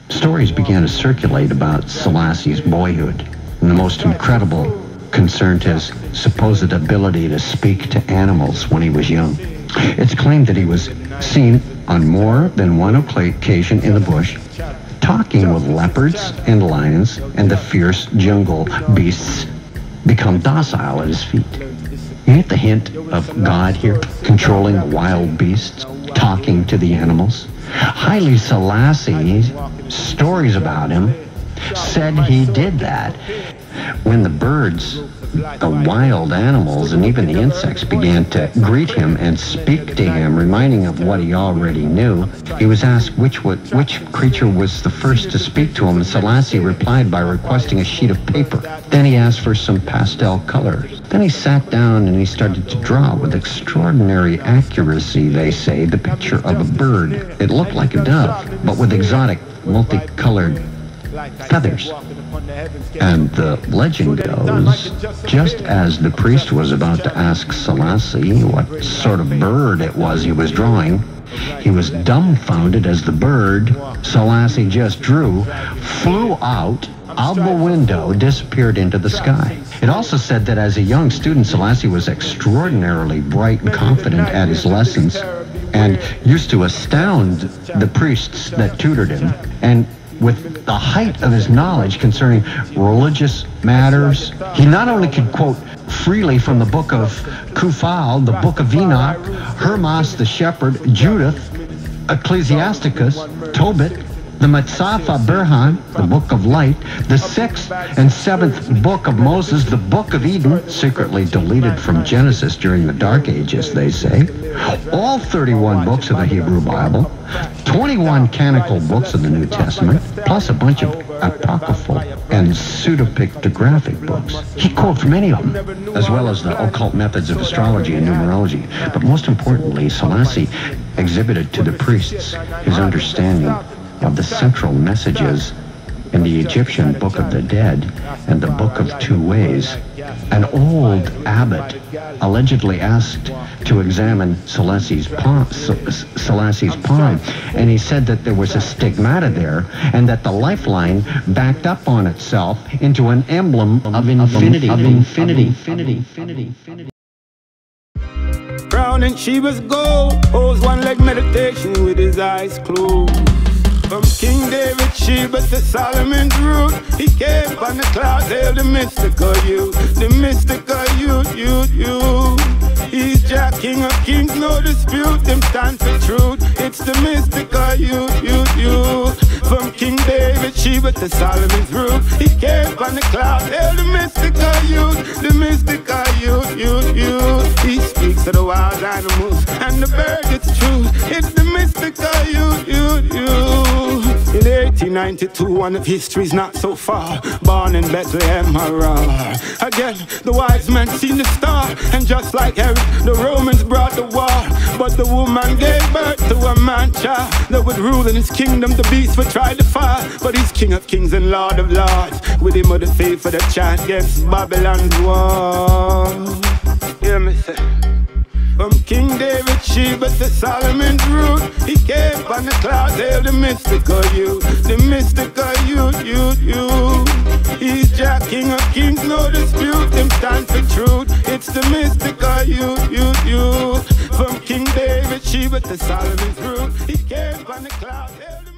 Stories began to circulate about Selassie's boyhood, and the most incredible concerned his supposed ability to speak to animals when he was young. It's claimed that he was seen on more than one occasion in the bush, talking with leopards and lions, and the fierce jungle beasts become docile at his feet. You get the hint of God here, controlling wild beasts, talking to the animals. Haile Selassie's stories about him said he did that. When the birds, the wild animals, and even the insects began to greet him and speak to him, reminding of what he already knew, he was asked which creature was the first to speak to him, and Selassie replied by requesting a sheet of paper. Then he asked for some pastel colors. Then he sat down and he started to draw with extraordinary accuracy, they say, the picture of a bird. It looked like a dove, but with exotic, multicolored feathers. And the legend goes, just as the priest was about to ask Selassie what sort of bird it was he was drawing, he was dumbfounded as the bird Selassie just drew flew out of the window, disappeared into the sky. It also said that as a young student, Selassie was extraordinarily bright and confident at his lessons and used to astound the priests that tutored him. And with the height of his knowledge concerning religious matters, he not only could quote freely from the book of Kufal, the book of Enoch, Hermas the shepherd, Judith, Ecclesiasticus, Tobit, the Metzafa Berhan, the book of light, the 6th and 7th book of Moses, the book of Eden, secretly deleted from Genesis during the Dark Ages, they say, all 31 books of the Hebrew Bible, 21 canonical books of the New Testament, plus a bunch of apocryphal and pseudopictographic books. He quotes many of them, as well as the occult methods of astrology and numerology. But most importantly, Selassie exhibited to the priests his understanding of the central messages in the Egyptian Book of the Dead and the Book of Two Ways. An old abbot allegedly asked to examine Selassie's palm, and he said that there was a stigmata there, and that the lifeline backed up on itself into an emblem of infinity. Crown and Sheba's gold, holds one-leg meditation with his eyes closed. From King David Sheba to Solomon's root, he came on the clouds, hail the mystical youth, the mystical youth. He's Jah, King of Kings, no dispute, him stand for truth. It's the mystical youth. From King David Sheba to Solomon's root, he came on the clouds, hail the mystical youth, the mystical youth. He speaks to the wild animals and the bird, it's true. It's the mystical youth. In 1892, one of history's not so far, born in Bethlehem, Harar. Again, the wise men seen the star, and just like Herod, the Romans brought the war. But the woman gave birth to a man child that would rule in his kingdom. The beast would try to fall, but he's King of Kings and Lord of Lords. With him of the faith for the chant against Babylon's war. Hear me say. From King David Sheba to Solomon's root, he came on the clouds, hail the mystical youth, the mystical youth. He's Jah, King of Kings, no dispute, him stand for truth. It's the mystical youth. From King David Sheba to Solomon's root, he came on the clouds, hail the